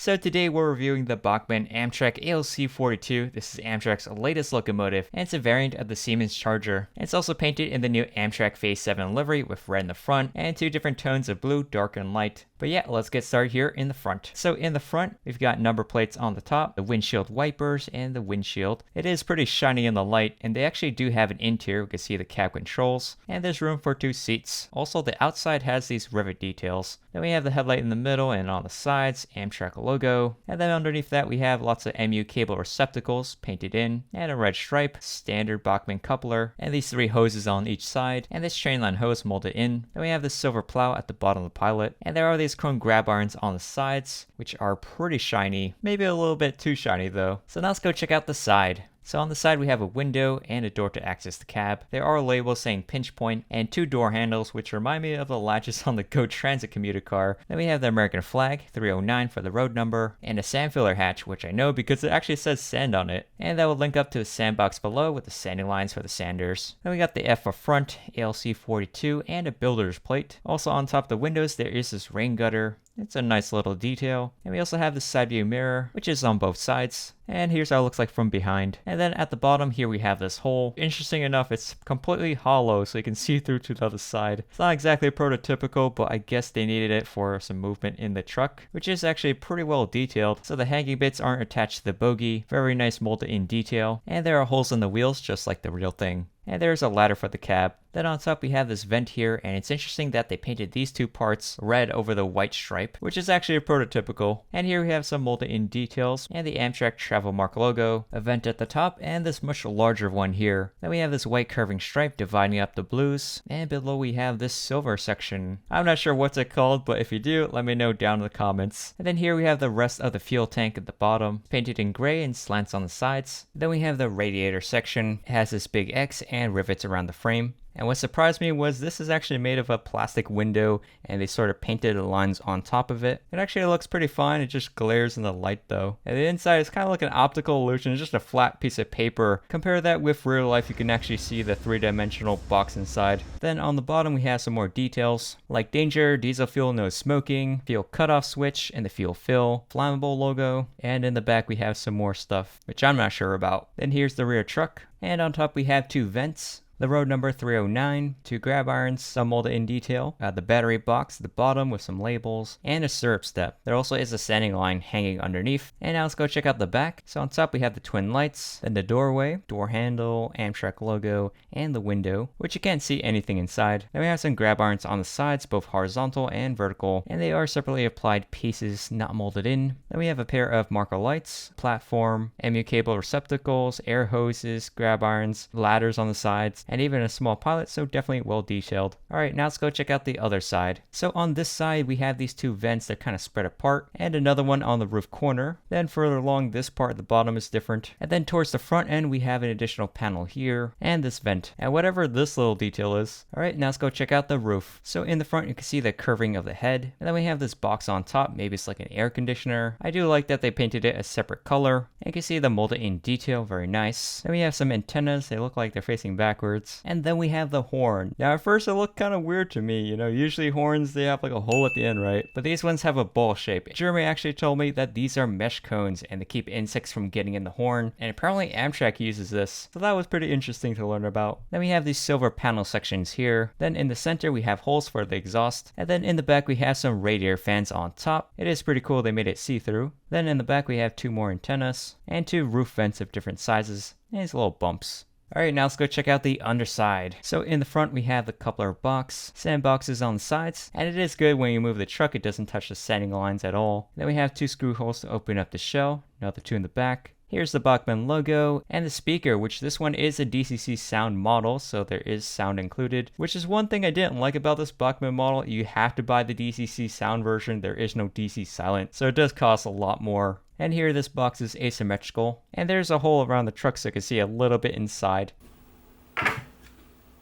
So today we're reviewing the Bachmann Amtrak ALC-42. This is Amtrak's latest locomotive, and it's a variant of the Siemens Charger. And it's also painted in the new Amtrak Phase 7 livery with red in the front and two different tones of blue, dark and light. But yeah, let's get started here in the front. So in the front, we've got number plates on the top, the windshield wipers, and the windshield. It is pretty shiny in the light, and they actually do have an interior. We can see the cab controls, and there's room for 2 seats. Also, the outside has these rivet details. Then we have the headlight in the middle and on the sides, Amtrak logo. And then underneath that, we have lots of MU cable receptacles painted in, and a red stripe, standard Bachmann coupler, and these 3 hoses on each side, and this chainline hose molded in. Then we have this silver plow at the bottom of the pilot, and there are these chrome grab irons on the sides, which are pretty shiny. Maybe a little bit too shiny though. So now let's go check out the side. So on the side we have a window and a door to access the cab. There are labels saying pinch point and 2 door handles, which remind me of the latches on the Go Transit commuter car. Then we have the American flag, 309 for the road number, and a sand filler hatch, which I know because it actually says sand on it. And that will link up to a sandbox below with the sanding lines for the sanders. Then we got the F for front, ALC-42, and a builder's plate. Also on top of the windows there is this rain gutter. It's a nice little detail. And we also have the side view mirror, which is on both sides. And here's how it looks like from behind. And then at the bottom here we have this hole. Interesting enough, it's completely hollow, so you can see through to the other side. It's not exactly prototypical, but I guess they needed it for some movement in the truck, which is actually pretty well detailed. So the hanging bits aren't attached to the bogie. Very nice molded in detail. And there are holes in the wheels, just like the real thing. And there's a ladder for the cab. Then on top we have this vent here, and it's interesting that they painted these 2 parts red over the white stripe, which is actually a prototypical. And here we have some molded in details, and the Amtrak travel mark logo, a vent at the top, and this much larger one here. Then we have this white curving stripe dividing up the blues, and below we have this silver section. I'm not sure what's it called, but if you do, let me know down in the comments. And then here we have the rest of the fuel tank at the bottom, painted in gray and slants on the sides. Then we have the radiator section. It has this big X and rivets around the frame. And what surprised me was this is actually made of a plastic window, and they sort of painted the lines on top of it. It actually looks pretty fine, it just glares in the light though. And the inside is kind of like an optical illusion, it's just a flat piece of paper. Compare that with real life, you can actually see the 3-dimensional box inside. Then on the bottom we have some more details, like danger, diesel fuel, no smoking, fuel cutoff switch, and the fuel fill, flammable logo. And in the back we have some more stuff, which I'm not sure about. Then here's the rear truck, and on top we have 2 vents. The road number 309, 2 grab irons, some molded in detail, the battery box at the bottom with some labels, and a syrup step. There also is a sanding line hanging underneath. And now let's go check out the back. So on top we have the twin lights, then the doorway, door handle, Amtrak logo, and the window, which you can't see anything inside. Then we have some grab irons on the sides, both horizontal and vertical, and they are separately applied pieces, not molded in. Then we have a pair of marker lights, platform, MU cable receptacles, air hoses, grab irons, ladders on the sides, and even a small pilot, so definitely well detailed. Alright, now let's go check out the other side. So on this side we have these 2 vents that kind of spread apart, and another one on the roof corner. Then further along this part at the bottom is different. And then towards the front end we have an additional panel here, and this vent, and whatever this little detail is. Alright, now let's go check out the roof. So in the front you can see the curving of the head, and then we have this box on top, maybe it's like an air conditioner. I do like that they painted it a separate color, and you can see the molded in detail, very nice. Then we have some antennas, they look like they're facing backwards. And then we have the horn. Now at first it looked kind of weird to me, usually horns they have like a hole at the end, right? But these ones have a ball shape. Jeremy actually told me that these are mesh cones and they keep insects from getting in the horn, and apparently Amtrak uses this, so that was pretty interesting to learn about. Then we have these silver panel sections here. Then in the center we have holes for the exhaust, and then in the back we have some radiator fans on top. It is pretty cool they made it see-through. Then in the back we have 2 more antennas and 2 roof vents of different sizes, and these little bumps. Alright, now let's go check out the underside. So in the front we have the coupler box, sandboxes on the sides, and it is good when you move the truck, it doesn't touch the sanding lines at all. Then we have 2 screw holes to open up the shell, another 2 in the back. Here's the Bachmann logo and the speaker, which this one is a DCC sound model, so there is sound included, which is one thing I didn't like about this Bachmann model. You have to buy the DCC sound version, there is no DC silent, so it does cost a lot more. And here this box is asymmetrical, and there's a hole around the truck so you can see a little bit inside.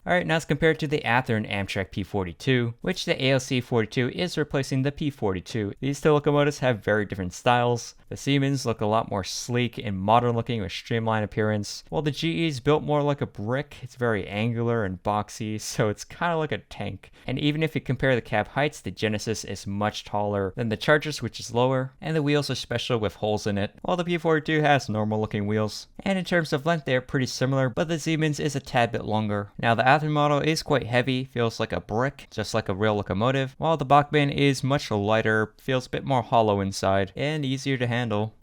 Alright, now it's compared to the Athearn Amtrak P42, which the ALC-42 is replacing the P42. These two locomotives have very different styles. The Siemens look a lot more sleek and modern looking with streamlined appearance, while the GE is built more like a brick. It's very angular and boxy, so it's kind of like a tank. And even if you compare the cab heights, the Genesis is much taller than the Chargers, which is lower, and the wheels are special with holes in it, while the P42 has normal looking wheels. And in terms of length, they're pretty similar, but the Siemens is a tad bit longer. Now the Athearn model is quite heavy, feels like a brick, just like a real locomotive, while the Bachmann is much lighter, feels a bit more hollow inside, and easier to handle.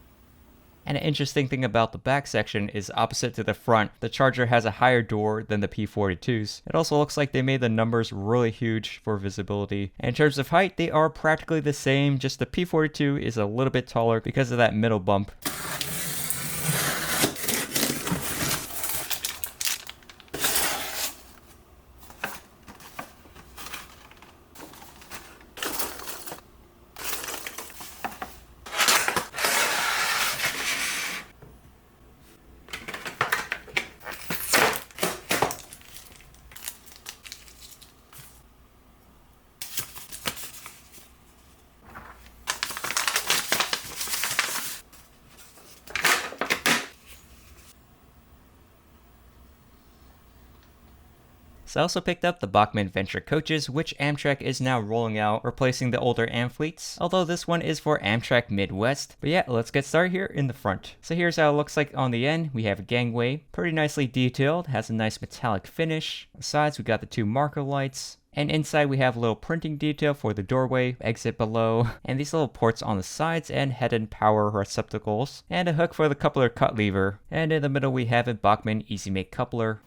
And an interesting thing about the back section is opposite to the front, the Charger has a higher door than the P42s. It also looks like they made the numbers really huge for visibility. And in terms of height, they are practically the same, just the P42 is a little bit taller because of that middle bump. So I also picked up the Bachmann Venture coaches, which Amtrak is now rolling out, replacing the older Amfleets, although this one is for Amtrak Midwest. But yeah, let's get started here in the front. So here's how it looks like on the end. We have a gangway, pretty nicely detailed, has a nice metallic finish. On the sides, we got the two marker lights. And inside we have a little printing detail for the doorway, exit below, and these little ports on the sides and head and power receptacles, and a hook for the coupler cut lever. And in the middle we have a Bachmann Easy Make coupler.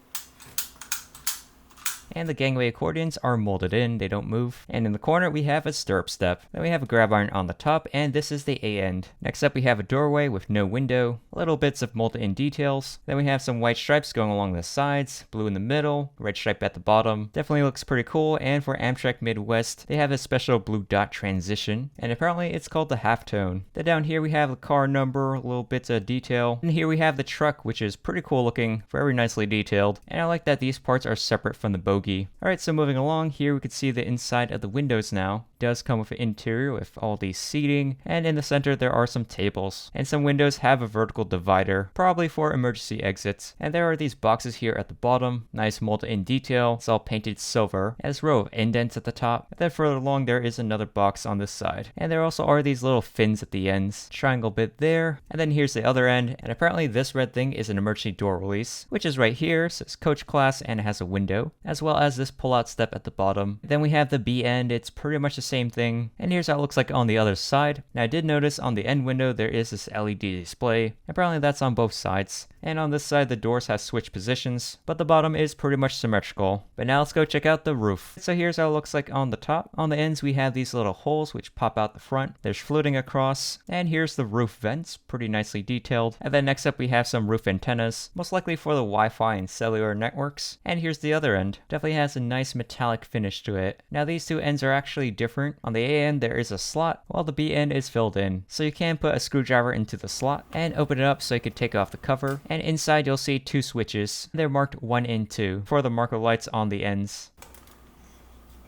And the gangway accordions are molded in, they don't move. And in the corner we have a stirrup step. Then we have a grab iron on the top, and this is the A end. Next up we have a doorway with no window, little bits of molded in details. Then we have some white stripes going along the sides, blue in the middle, red stripe at the bottom. Definitely looks pretty cool, and for Amtrak Midwest, they have a special blue dot transition, and apparently it's called the halftone. Then down here we have the car number, little bits of detail. And here we have the truck, which is pretty cool looking, very nicely detailed. And I like that these parts are separate from the bogie. Alright, so moving along, here we can see the inside of the windows now. It does come with an interior with all these seating, and in the center there are some tables. And some windows have a vertical divider, probably for emergency exits. And there are these boxes here at the bottom, nice molded in detail, it's all painted silver. It has a row of indents at the top. And then further along there is another box on this side. And there also are these little fins at the ends, triangle bit there, and then here's the other end. And apparently this red thing is an emergency door release, which is right here, so it's coach class and it has a window, as well as this pull-out step at the bottom. Then we have the B end, it's pretty much the same thing. And here's how it looks like on the other side. Now I did notice on the end window there is this LED display. Apparently that's on both sides. And on this side the doors have switched positions, but the bottom is pretty much symmetrical. But now let's go check out the roof. So here's how it looks like on the top. On the ends we have these little holes which pop out the front. There's fluting across, and here's the roof vents, pretty nicely detailed. And then next up we have some roof antennas, most likely for the Wi-Fi and cellular networks. And here's the other end. Definitely has a nice metallic finish to it. Now these two ends are actually different. On the A end there is a slot, while the B end is filled in. So you can put a screwdriver into the slot and open it up so you can take off the cover. And inside you'll see two switches. They're marked 1 and 2 for the marker lights on the ends.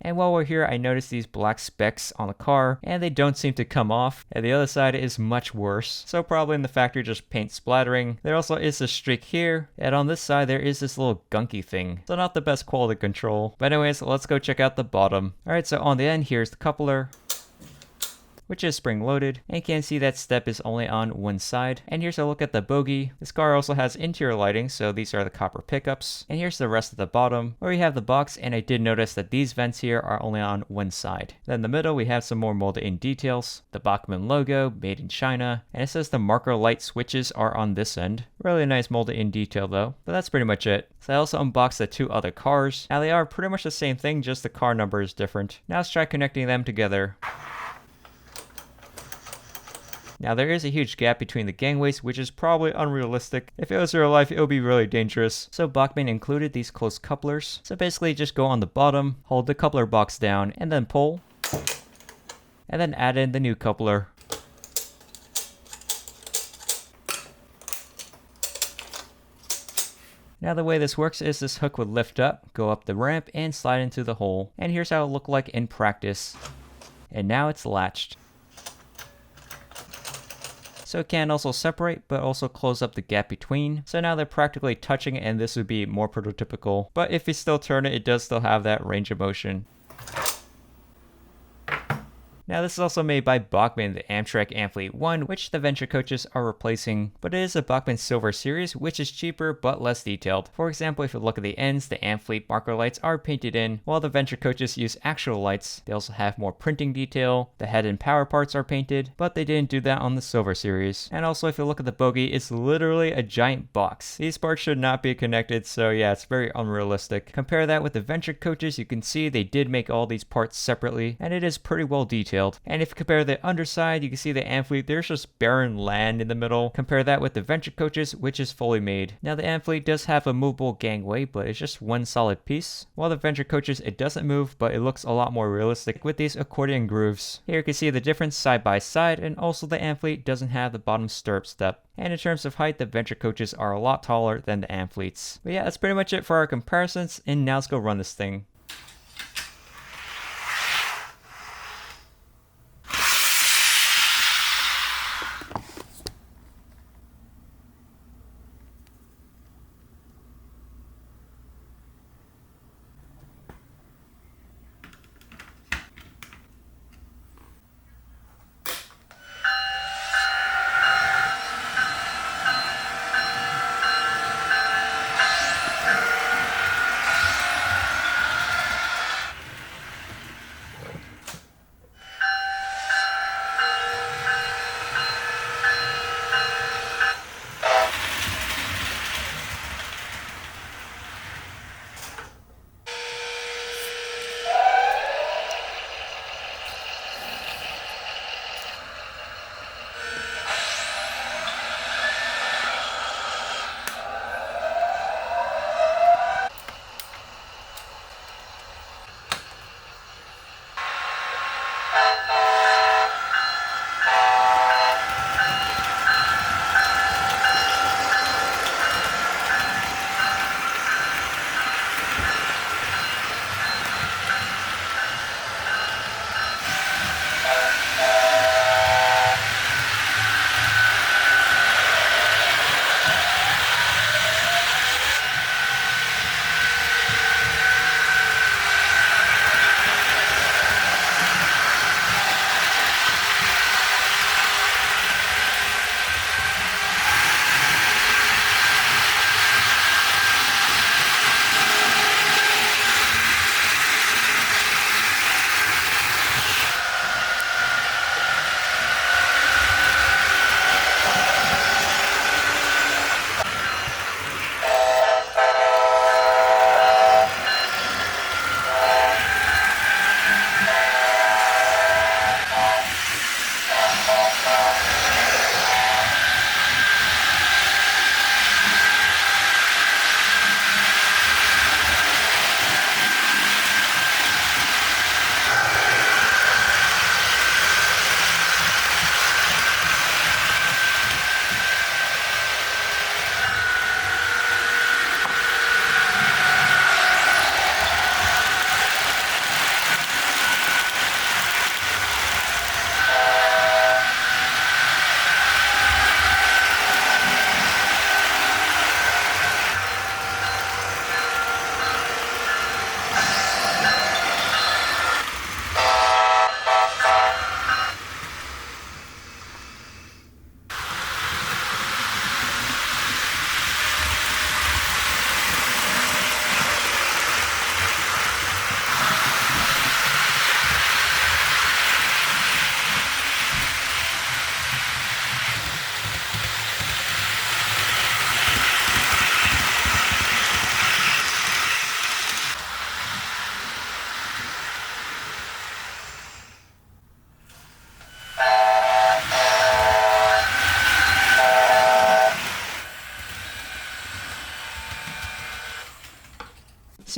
And while we're here, I noticed these black specks on the car, and they don't seem to come off. And the other side is much worse, so probably in the factory just paint splattering. There also is a streak here, and on this side there is this little gunky thing. So not the best quality control. But anyways, let's go check out the bottom. Alright, so on the end here's the coupler, which is spring loaded, and you can see that step is only on one side. And here's a look at the bogie. This car also has interior lighting, so these are the copper pickups. And here's the rest of the bottom, where we have the box, and I did notice that these vents here are only on one side. Then in the middle we have some more molded in details, the Bachmann logo, made in China, and it says the marker light switches are on this end. Really nice molded in detail though, but that's pretty much it. So I also unboxed the two other cars. Now they are pretty much the same thing, just the car number is different. Now let's try connecting them together. Now there is a huge gap between the gangways, which is probably unrealistic. If it was real life, it would be really dangerous. So Bachmann included these close couplers. So basically just go on the bottom, hold the coupler box down, and then pull. And then add in the new coupler. Now the way this works is this hook would lift up, go up the ramp, and slide into the hole. And here's how it looked like in practice. And now it's latched. So it can also separate, but also close up the gap between. So now they're practically touching, and this would be more prototypical. But if you still turn it, it does still have that range of motion. Now this is also made by Bachmann, the Amtrak Amfleet 1, which the Venture coaches are replacing, but it is a Bachmann Silver series, which is cheaper but less detailed. For example, if you look at the ends, the Amfleet marker lights are painted in, while the Venture coaches use actual lights. They also have more printing detail, the head and power parts are painted, but they didn't do that on the Silver series. And also if you look at the bogie, it's literally a giant box. These parts should not be connected, so yeah, it's very unrealistic. Compare that with the Venture coaches, you can see they did make all these parts separately, and it is pretty well detailed. And if you compare the underside, you can see the Amfleet, there's just barren land in the middle. Compare that with the Venture coaches, which is fully made. Now the Amfleet does have a movable gangway, but it's just one solid piece. While the Venture coaches, it doesn't move, but it looks a lot more realistic with these accordion grooves. Here you can see the difference side by side, and also the Amfleet doesn't have the bottom stirrup step. And in terms of height, the Venture coaches are a lot taller than the Amfleets. But yeah, that's pretty much it for our comparisons, and now let's go run this thing.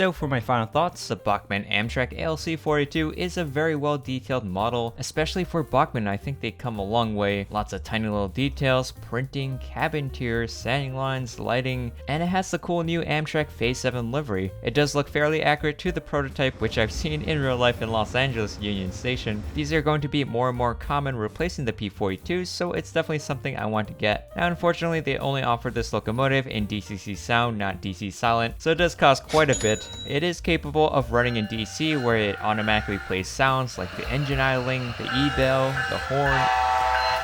So for my final thoughts, the Bachmann Amtrak ALC-42 is a very well detailed model, especially for Bachmann. I think they come a long way. Lots of tiny little details, printing, cabin tiers, standing lines, lighting, and it has the cool new Amtrak Phase 7 livery. It does look fairly accurate to the prototype, which I've seen in real life in Los Angeles Union Station. These are going to be more and more common, replacing the P-42, so it's definitely something I want to get. Now unfortunately they only offer this locomotive in DCC sound, not DC silent, so it does cost quite a bit. It is capable of running in DC where it automatically plays sounds like the engine idling, the E-bell, the horn,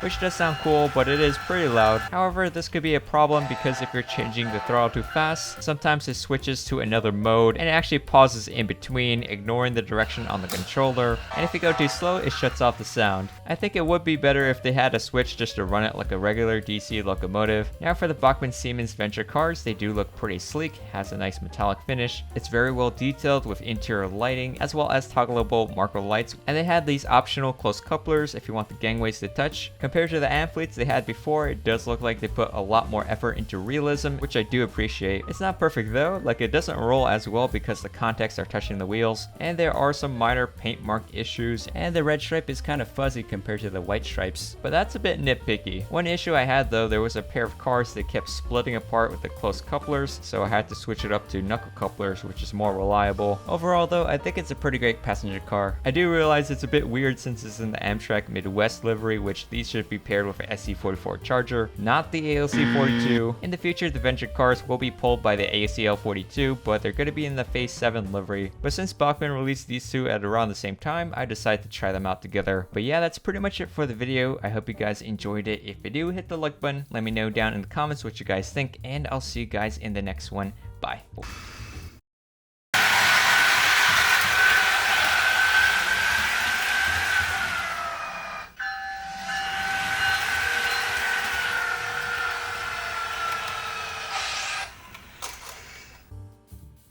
which does sound cool, but it is pretty loud. However, this could be a problem because if you're changing the throttle too fast, sometimes it switches to another mode and it actually pauses in between, ignoring the direction on the controller, and if you go too slow, it shuts off the sound. I think it would be better if they had a switch just to run it like a regular DC locomotive. Now for the Bachmann Siemens Venture cars, they do look pretty sleek, has a nice metallic finish. It's very well detailed with interior lighting as well as toggleable marker lights, and they had these optional close couplers if you want the gangways to touch. Compared to the Amfleets they had before, it does look like they put a lot more effort into realism, which I do appreciate. It's not perfect though, like it doesn't roll as well because the contacts are touching the wheels, and there are some minor paint mark issues, and the red stripe is kind of fuzzy compared to the white stripes, but that's a bit nitpicky. One issue I had though, there was a pair of cars that kept splitting apart with the close couplers, so I had to switch it up to knuckle couplers, which is more reliable. Overall though, I think it's a pretty great passenger car. I do realize it's a bit weird since it's in the Amtrak Midwest livery, which these should be paired with an SC44 Charger, not the ALC-42. In the future, the Venture cars will be pulled by the ACL-42, but they're going to be in the Phase 7 livery. But since Bachmann released these two at around the same time, I decided to try them out together. But yeah, that's pretty much it for the video. I hope you guys enjoyed it. If you do, hit the like button. Let me know down in the comments what you guys think, and I'll see you guys in the next one. Bye.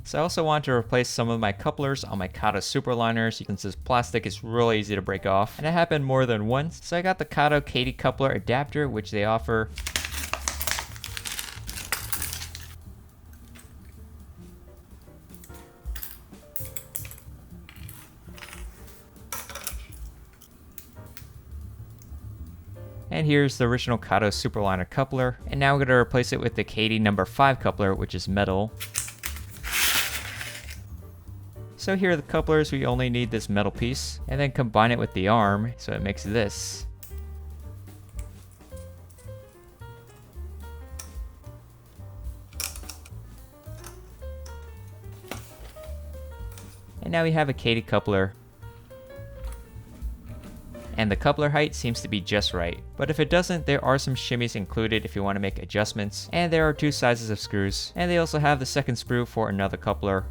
So I also want to replace some of my couplers on my Kato Superliners since this plastic is really easy to break off, and it happened more than once. So I got the Kato Kadee coupler adapter, which they offer. And here's the original Kato Superliner coupler, and now we're going to replace it with the Kadee number 5 coupler, which is metal. So here are the couplers. We only need this metal piece, and then combine it with the arm so it makes this. And now we have a Kadee coupler. And the coupler height seems to be just right. But if it doesn't, there are some shimmies included if you want to make adjustments. And there are 2 sizes of screws. And they also have the second sprue for another coupler.